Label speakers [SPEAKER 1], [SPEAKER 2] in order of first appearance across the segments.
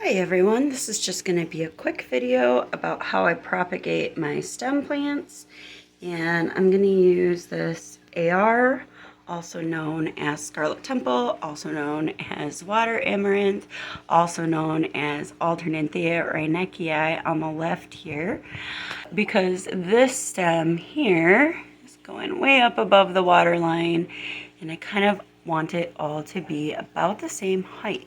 [SPEAKER 1] Hi everyone, this is just going to be a quick video about how I propagate my stem plants, and I'm going to use this AR, also known as Scarlet Temple, also known as Water Amaranth, also known as Alternanthia reinekii on the left here, because this stem here is going way up above the water line, and I kind of want it all to be about the same height.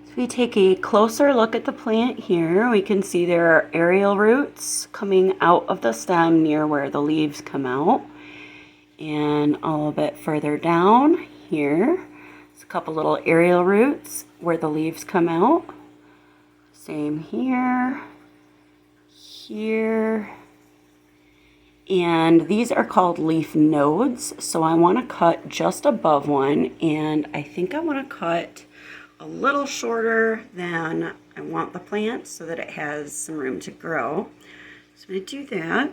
[SPEAKER 1] If we take a closer look at the plant here, we can see there are aerial roots coming out of the stem near where the leaves come out. And a little bit further down here, there's a couple little aerial roots where the leaves come out. Same here, here. And these are called leaf nodes. So I want to cut just above one, and I think I want to cut a little shorter than I want the plant so that it has some room to grow. So I'm going to do that.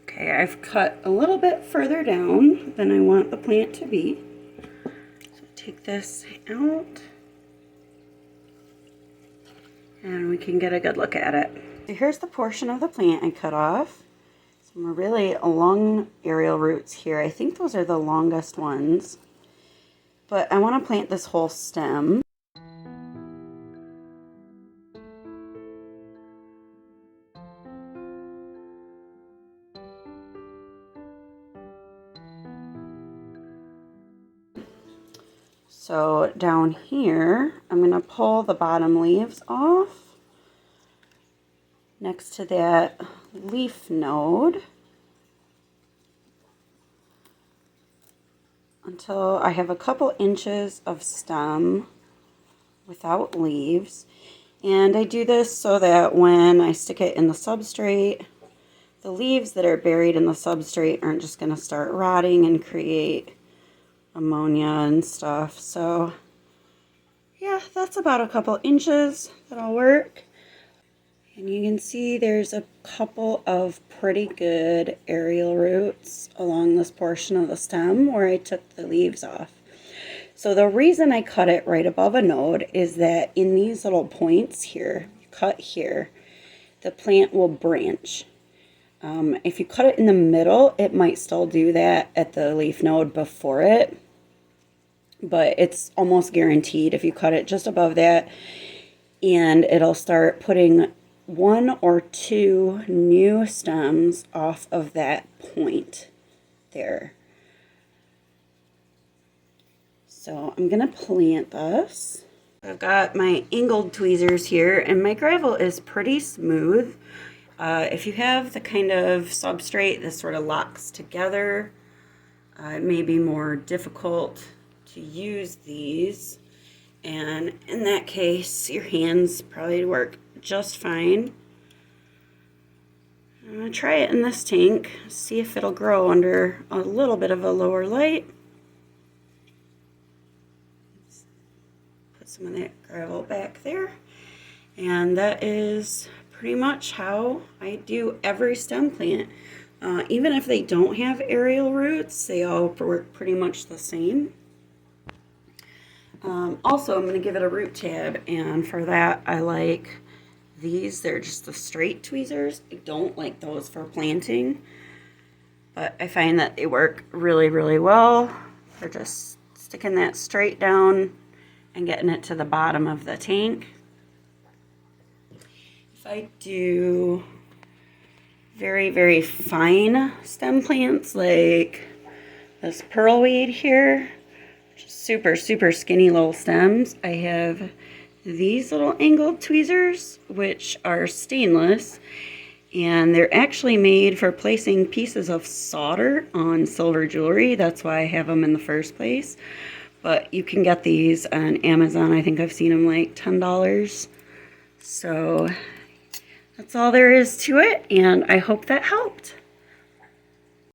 [SPEAKER 1] Okay, I've cut a little bit further down than I want the plant to be. So take this out and we can get a good look at it. So here's the portion of the plant I cut off. Some really long aerial roots here. I think those are the longest ones. But I want to plant this whole stem. So down here, I'm going to pull the bottom leaves off next to that leaf node until I have a couple inches of stem without leaves. And I do this so that when I stick it in the substrate, the leaves that are buried in the substrate aren't just going to start rotting and create ammonia and stuff. So yeah, that's about a couple inches. That'll work. And you can see there's a couple of pretty good aerial roots along this portion of the stem where I took the leaves off. So the reason I cut it right above a node is that in these little points here, cut here, the plant will branch. If you cut it in the middle, it might still do that at the leaf node before it, but it's almost guaranteed if you cut it just above that, and it'll start putting one or two new stems off of that point there. So I'm going to plant this. I've got my angled tweezers here, and my gravel is pretty smooth. If you have the kind of substrate that sort of locks together, it may be more difficult to use these. And in that case, your hands probably work just fine. I'm going to try it in this tank, see if it'll grow under a little bit of a lower light. Put some of that gravel back there. And that is pretty much how I do every stem plant. Even if they don't have aerial roots, they all work pretty much the same. Also, I'm going to give it a root tab, and for that I like these. They're just the straight tweezers. I don't like those for planting, but I find that they work really, really well for just sticking that straight down and getting it to the bottom of the tank. If I do very, very fine stem plants like this pearlweed here, super, super skinny little stems, I have these little angled tweezers, which are stainless, and they're actually made for placing pieces of solder on silver jewelry. That's why I have them in the first place. But you can get these on Amazon. I think I've seen them like $10. So that's all there is to it, and I hope that helped.